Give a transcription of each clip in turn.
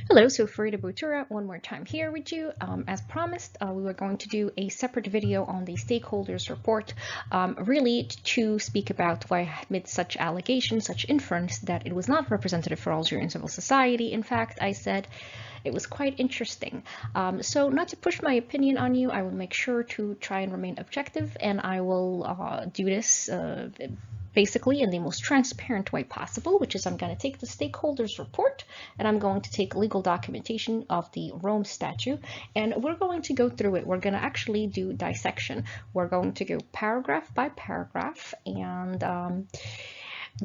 Hello, so Farida Boutura, one more time here with you. As promised, we were going to do a separate video on the stakeholders report, really to speak about why I made such allegations, such inference that it was not representative for Algerian civil society. In fact, I said it was quite interesting. So not to push my opinion on you, I will make sure to try and remain objective, and I will do this basically in the most transparent way possible, which is I'm going to take the stakeholders report and I'm going to take legal documentation of the Rome Statute and we're going to go through it. We're going to actually do dissection. We're going to go paragraph by paragraph and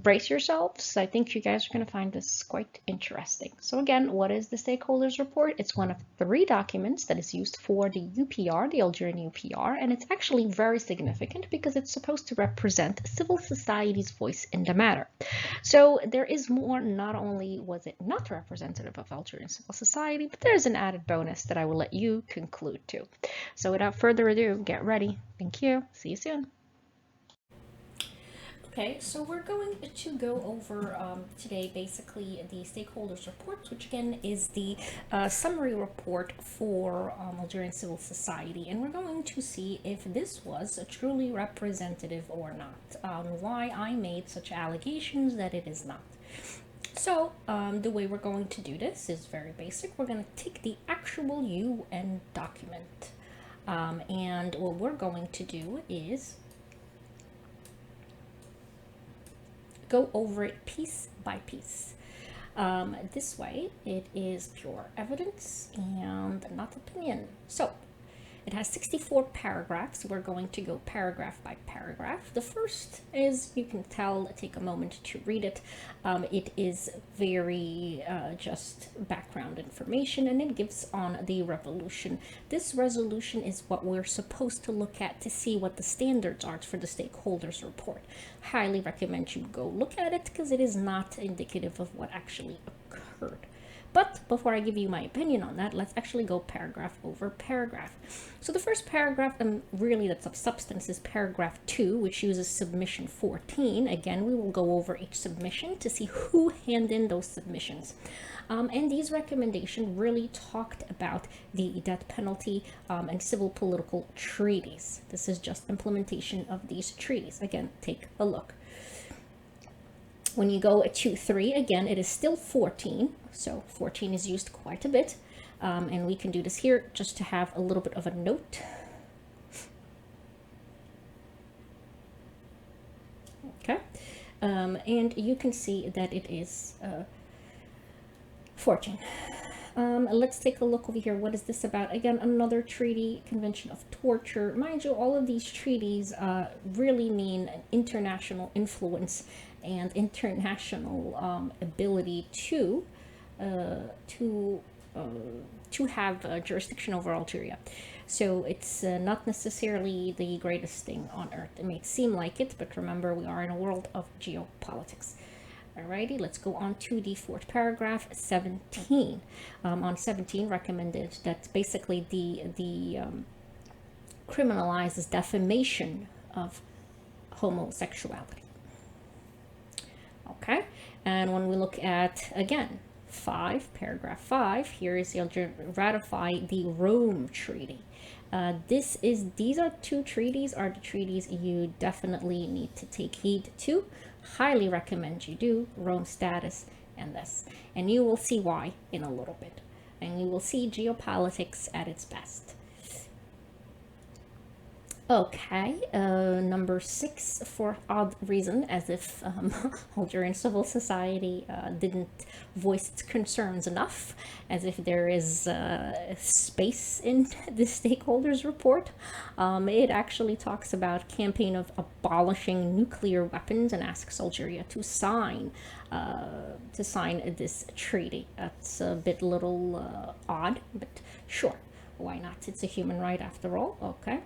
brace yourselves. I think you guys are going to find this quite interesting. So again, what is the stakeholders report? It's one of 3 documents that is used for the UPR, the Algerian UPR, and it's actually very significant because it's supposed to represent civil society's voice in the matter. So there is more. Not only was it not representative of Algerian civil society, but there's an added bonus that I will let you conclude to. So without further ado, get ready. Thank you. See you soon. Okay, so we're going to go over today basically the stakeholders report, which again is the summary report for Algerian civil society, and we're going to see if this was truly representative or not, why I made such allegations that it is not. So the way we're going to do this is very basic. We're going to take the actual UN document, and what we're going to do is go over it piece by piece. This way, it is pure evidence and not opinion. So, it has 64 paragraphs. We're going to go paragraph by paragraph. The first is, you can tell, take a moment to read it. It is very just background information, and it gives on the revolution. This resolution is what we're supposed to look at to see what the standards are for the stakeholders report. Highly recommend you go look at it because it is not indicative of what actually occurred. But before I give you my opinion on that, let's actually go paragraph over paragraph. So the first paragraph, really that's of substance, is paragraph 2, which uses submission 14. Again, we will go over each submission to see who handed in those submissions. And these recommendations really talked about the death penalty and civil political treaties. This is just implementation of these treaties. Again, take a look. When you go to 3, again, it is still 14. So 14 is used quite a bit. And we can do this here just to have a little bit of a note. Okay. And you can see that it is 14. Let's take a look over here. What is this about? Again, another treaty, Convention of Torture. Mind you, all of these treaties really mean international influence and international ability to have jurisdiction over Algeria. So it's not necessarily the greatest thing on earth. It may seem like it, but remember, we are in a world of geopolitics. Alrighty, let's go on to the 4th paragraph, 17. On 17, recommended that basically the criminalizes defamation of homosexuality. Okay, and when we look at, again, 5, paragraph 5, here is the ratify the Rome Treaty. These are 2 treaties, are the treaties you definitely need to take heed to. Highly recommend you do, Rome Status and this. And you will see why in a little bit. And you will see geopolitics at its best. Okay, number 6, for odd reason, as if Algerian civil society didn't voice its concerns enough, as if there is space in the stakeholders report. It actually talks about campaign of abolishing nuclear weapons and asks Algeria to sign this treaty. That's a bit little odd, but sure, why not? It's a human right after all. Okay.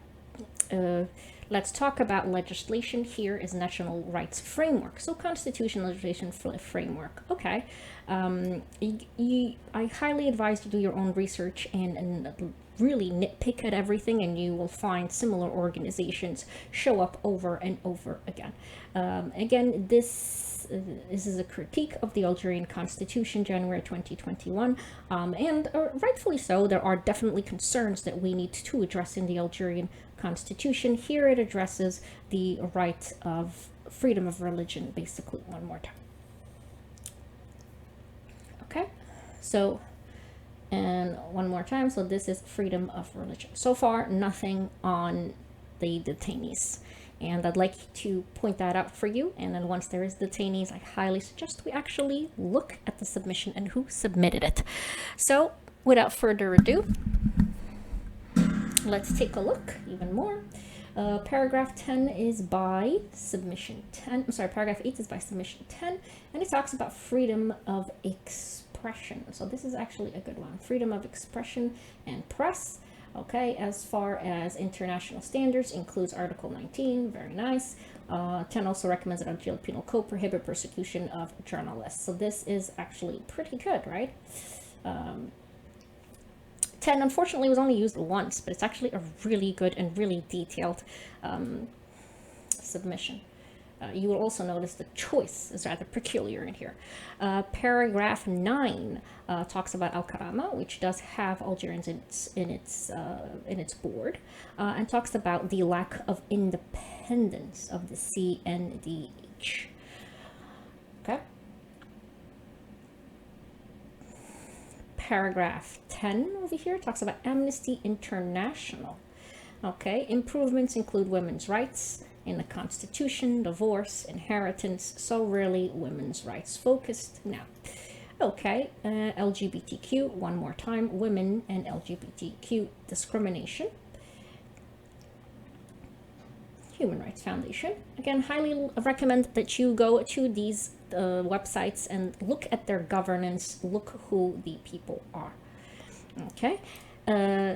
Let's talk about legislation. Here is national rights framework. So constitutional legislation framework. Okay. I highly advise you do your own research and really nitpick at everything, and you will find similar organizations show up over and over again. Again, this this is a critique of the Algerian constitution, January 2021, and rightfully so. There are definitely concerns that we need to address in the Algerian constitution. Here it addresses the right of freedom of religion, basically, one more time. Okay, so, and one more time, so this is freedom of religion. So far, nothing on the detainees, and I'd like to point that out for you. And then once there is detainees, I highly suggest we actually look at the submission and who submitted it. So without further ado, let's take a look even more. Paragraph 10 is by submission 10. I'm sorry, paragraph 8 is by submission 10, and it talks about freedom of expression. So this is actually a good one. Freedom of expression and press. Okay, as far as international standards, includes Article 19, very nice. 10 also recommends that Algerian Penal Code prohibit persecution of journalists. So this is actually pretty good, right? 10 unfortunately was only used once, but it's actually a really good and really detailed submission. You will also notice the choice is rather peculiar in here. Paragraph 9 talks about Al-Karama, which does have Algerians in its board, and talks about the lack of independence of the CNDH. Okay. Paragraph 10 over here talks about Amnesty International. Okay, improvements include women's rights in the Constitution, divorce, inheritance, so really women's rights focused. Now, okay, LGBTQ, one more time, women and LGBTQ discrimination. Human Rights Foundation. Again, highly recommend that you go to these websites and look at their governance, look who the people are. Okay.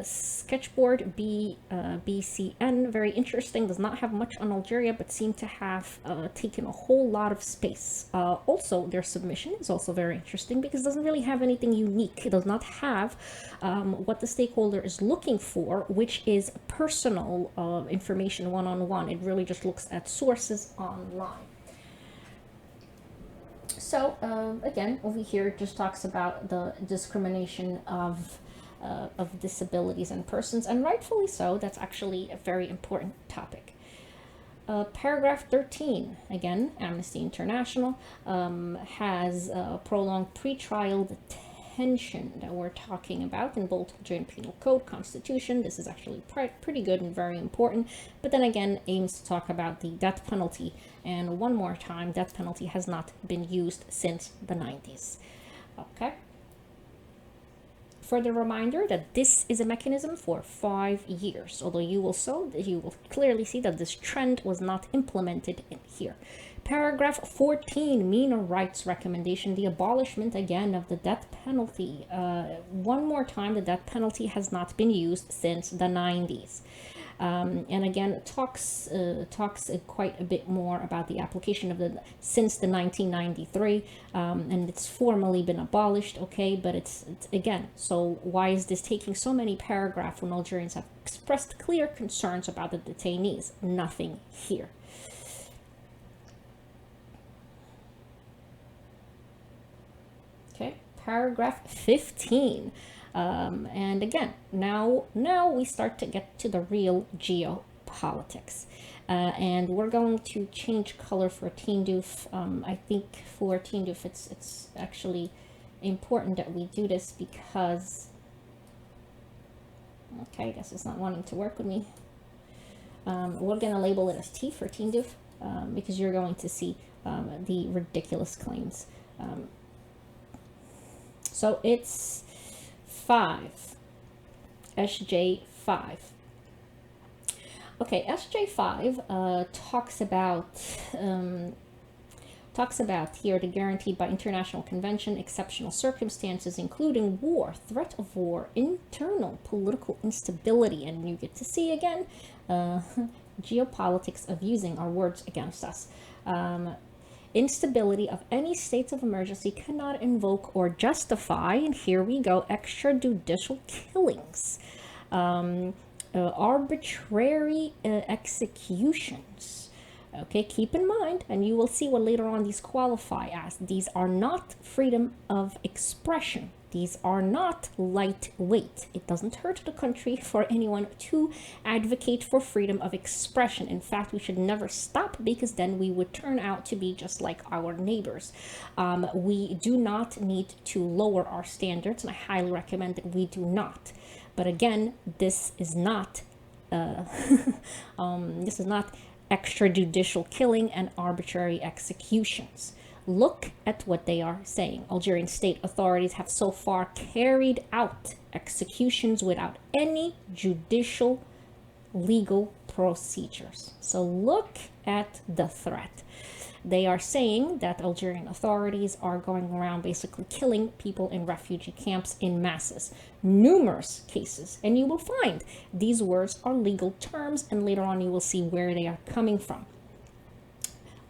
Sketchboard BCN, very interesting, does not have much on Algeria, but seem to have taken a whole lot of space. Also, their submission is also very interesting because it doesn't really have anything unique. It does not have what the stakeholder is looking for, which is personal information one-on-one. It really just looks at sources online. So again, over here it just talks about the discrimination of disabilities and persons, and rightfully so. That's actually a very important topic. Paragraph 13, again, Amnesty International has prolonged pretrial detention that we're talking about in both Algerian Penal Code, Constitution. This is actually pretty good and very important, but then again aims to talk about the death penalty. And one more time, death penalty has not been used since the 90s. Okay. Further reminder that this is a mechanism for 5 years, although you will clearly see that this trend was not implemented in here. Paragraph 14, MENA rights recommendation, the abolishment again of the death penalty. One more time, the death penalty has not been used since the 90s. And again, talks quite a bit more about the application of since the 1993, and it's formally been abolished. Okay, but it's again. So why is this taking so many paragraphs when Algerians have expressed clear concerns about the detainees? Nothing here. Okay, paragraph 15. And again, now we start to get to the real geopolitics. And we're going to change color for Tindouf. I think for Tindouf it's actually important that we do this because, okay, I guess it's not wanting to work with me. We're going to label it as T for Tindouf because you're going to see the ridiculous claims. So it's 5, SJ5. Okay, SJ5 talks about here the guaranteed by international convention exceptional circumstances, including war, threat of war, internal political instability, and you get to see again geopolitics of using our words against us. Instability of any states of emergency cannot invoke or justify, and here we go, extrajudicial killings, arbitrary executions, Okay, keep in mind, and you will see what later on these qualify as. These are not freedom of expression. These are not lightweight. It doesn't hurt the country for anyone to advocate for freedom of expression. In fact, we should never stop, because then we would turn out to be just like our neighbors. We do not need to lower our standards, and I highly recommend that we do not. But again, this is not extrajudicial killing and arbitrary executions. Look at what they are saying. Algerian state authorities have so far carried out executions without any judicial legal procedures. So look at the threat. They are saying that Algerian authorities are going around basically killing people in refugee camps in masses. Numerous cases, and you will find these words are legal terms, and later on you will see where they are coming from.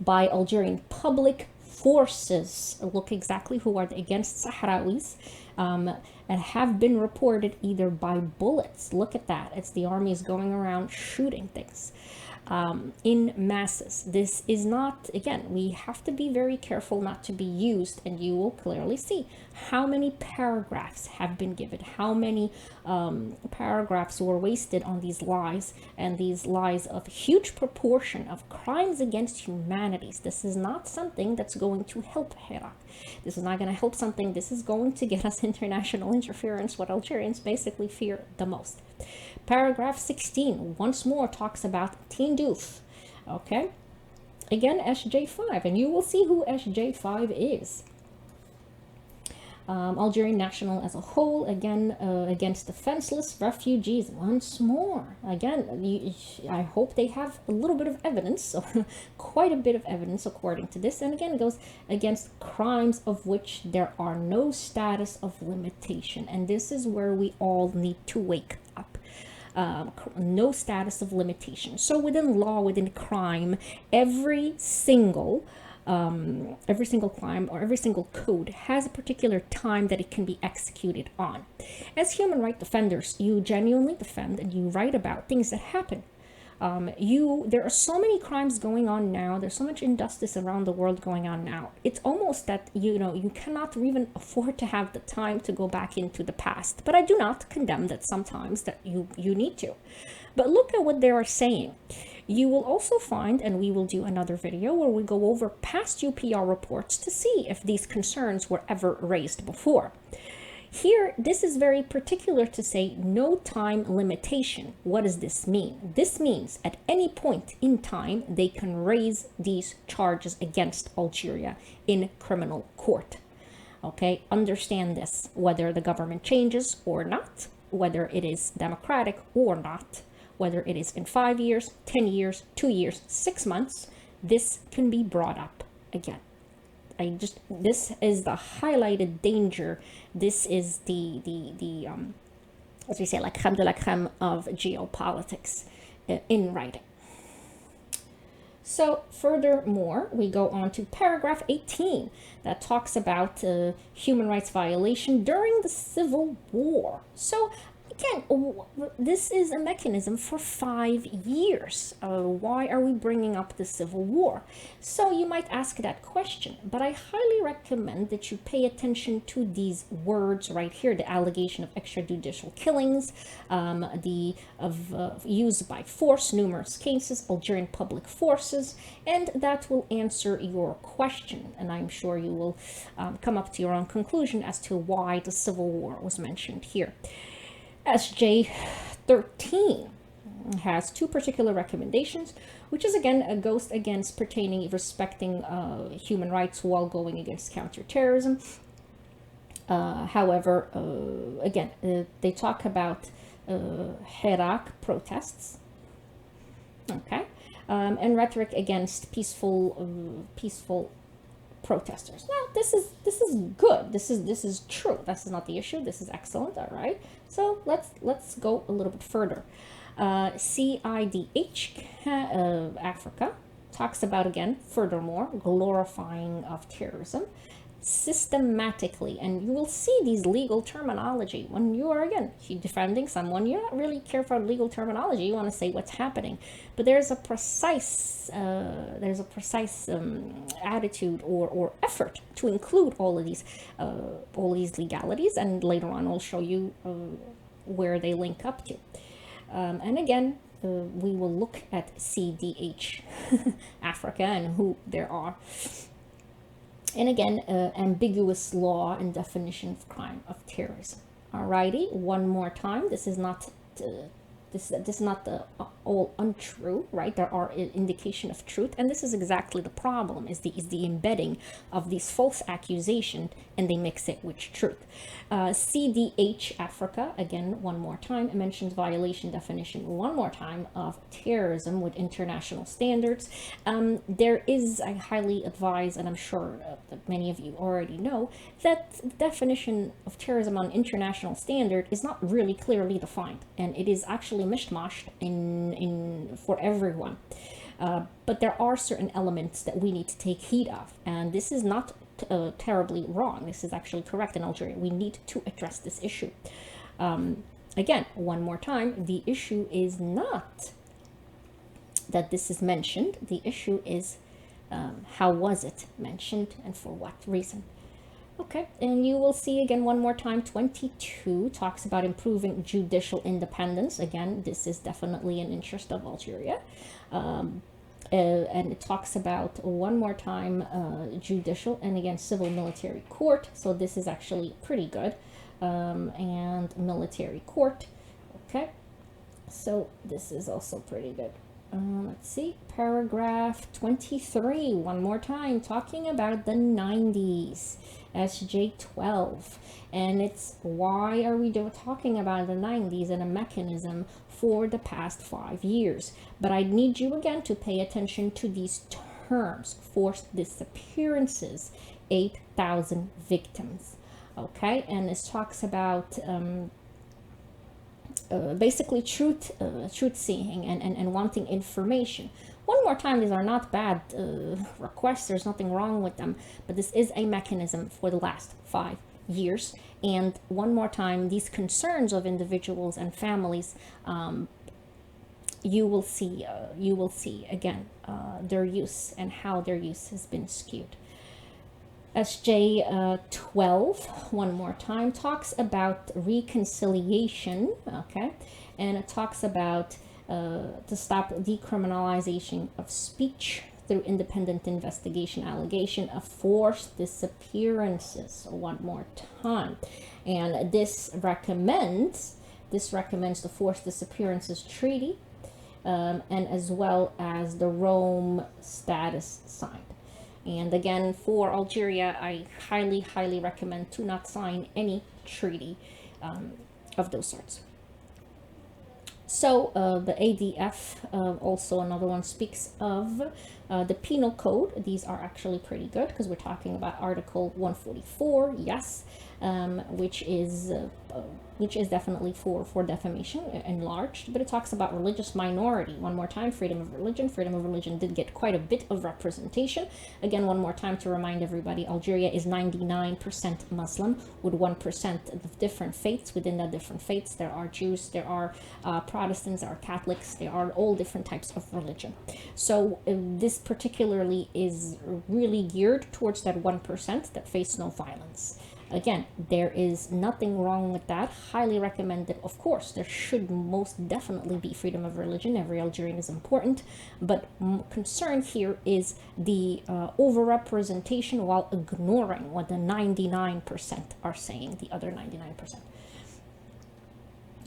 By Algerian public forces. Look exactly who are against Sahrawis, and have been reported either by bullets. Look at that. It's the armies going around shooting things. In masses. This is not, again, we have to be very careful not to be used, and you will clearly see how many paragraphs have been given, how many paragraphs were wasted on these lies, and these lies of huge proportion of crimes against humanities. This is not something that's going to help Herat. This is not going to help something. This is going to get us international interference, what Algerians basically fear the most. Paragraph 16 once more talks about Tindouf. Okay, again SJ5, and you will see who SJ5 is. Algerian national as a whole, again against defenseless refugees. Once more, again, I hope they have a little bit of evidence, quite a bit of evidence according to this, and again it goes against crimes of which there are no status of limitation, and this is where we all need to wake up. No status of limitation. So within law, within crime, every single crime or every single code has a particular time that it can be executed on. As human rights defenders, you genuinely defend and you write about things that happen. There are so many crimes going on now. There's so much injustice around the world going on now. It's almost that, you cannot even afford to have the time to go back into the past. But I do not condemn that sometimes that you need to. But look at what they are saying. You will also find, and we will do another video where we go over past UPR reports to see if these concerns were ever raised before. Here, this is very particular to say no time limitation. What does this mean? This means at any point in time, they can raise these charges against Algeria in criminal court. Okay, understand this, whether the government changes or not, whether it is democratic or not, whether it is in 5 years, 10 years, 2 years, 6 months, this can be brought up again. This is the highlighted danger. This is the as we say, like crème de la crème of geopolitics in writing. So furthermore, we go on to paragraph 18 that talks about human rights violation during the Civil War. So again, this is a mechanism for 5 years. Why are we bringing up the Civil War? So you might ask that question, but I highly recommend that you pay attention to these words right here, the allegation of extrajudicial killings, used by force, numerous cases, Algerian public forces, and that will answer your question. And I'm sure you will come up to your own conclusion as to why the Civil War was mentioned here. SJ13 has two particular recommendations, which is again a ghost against pertaining respecting human rights while going against counterterrorism. However, again, they talk about Herat protests, okay, and rhetoric against peaceful protesters. Now, this is good. This is true. This is not the issue. This is excellent. All right. So let's go a little bit further. CIDH Africa talks about, again, furthermore, glorifying of terrorism. systematically. And you will see these legal terminology when you are, again, defending someone. You don't really care for legal terminology. You want to say what's happening, but there's a precise attitude or effort to include all these legalities, and later on I'll show you where they link up to. And again, we will look at CDH Africa and who there are. And again, ambiguous law and definition of crime of terrorism. Alrighty, one more time. This is not this is not all untrue, right? There are indication of truth, and this is exactly the problem: is the embedding of these false accusations, and they mix it with truth. CDH Africa, again, one more time, it mentions violation definition one more time of terrorism with international standards. There is, I highly advise, and I'm sure that many of you already know, that the definition of terrorism on international standard is not really clearly defined, and it is actually mishmashed in for everyone. But there are certain elements that we need to take heed of, and this is not terribly wrong. This is actually correct in Algeria. We need to address this issue. Again, one more time, the issue is not that this is mentioned. The issue is how was it mentioned and for what reason. Okay, and you will see again one more time, 22 talks about improving judicial independence. Again, this is definitely an interest of Algeria. And it talks about one more time judicial and again civil military court. So this is actually pretty good. And military court. Okay, so this is also pretty good. Let's see, paragraph 23, one more time, talking about the 90s, SJ12, and it's why are we talking about the 90s and a mechanism for the past 5 years. But I need you again to pay attention to these terms: forced disappearances, 8,000 victims. Okay, and this talks about basically truth seeing and wanting information. One more time, these are not bad requests. There's nothing wrong with them, but this is a mechanism for the last 5 years. And one more time, these concerns of individuals and families, you will see again their use and how their use has been skewed. SJ12, one more time, talks about reconciliation, okay, and it talks about to stop decriminalization of speech through independent investigation, allegation of forced disappearances, one more time, and this recommends the Forced Disappearances Treaty, and as well as the Rome Status signed. And again, for Algeria, I highly recommend to not sign any treaty of those sorts. So the ADF, also another one, speaks of the penal code. These are actually pretty good because we're talking about Article 144, yes, which is definitely for defamation enlarged, but it talks about religious minority. One more time, freedom of religion. Freedom of religion did get quite a bit of representation. Again, one more time to remind everybody, Algeria is 99% Muslim with 1% of different faiths. Within the different faiths, there are Jews, there are Protestants, there are Catholics, there are all different types of religion. So this particularly is really geared towards that 1% that face no violence. Again, there is nothing wrong with that. Highly recommended. Of course, there should most definitely be freedom of religion. Every Algerian is important. But concern here is the overrepresentation while ignoring what the 99% are saying, the other 99%.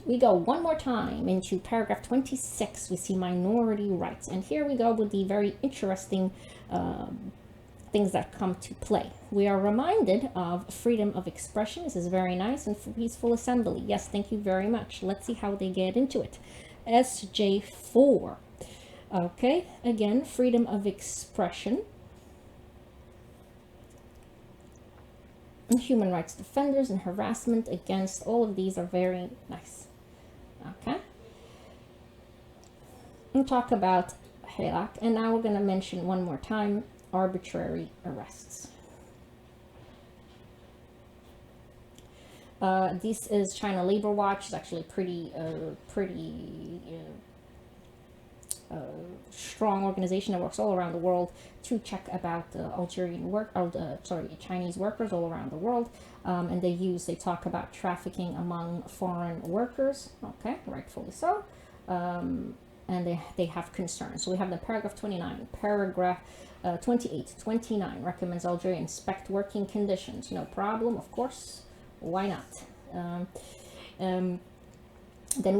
We go one more time into paragraph 26. We see minority rights. And here we go with the very interesting things that come to play. We are reminded of freedom of expression. This is very nice. And peaceful assembly. Yes, thank you very much. Let's see how they get into it. SJ4. Okay, again, freedom of expression. And human rights defenders and harassment against, all of these are very nice. Okay. We'll talk about Hirak. And now we're going to mention one more time arbitrary arrests. This is China Labor Watch. It's actually pretty strong organization that works all around the world to check about the Chinese workers all around the world. And they talk about trafficking among foreign workers. Okay, rightfully so. And they have concerns. So we have the paragraph 29, paragraph 28, 29 recommends Algeria inspect working conditions. No problem, of course. Why not? Then we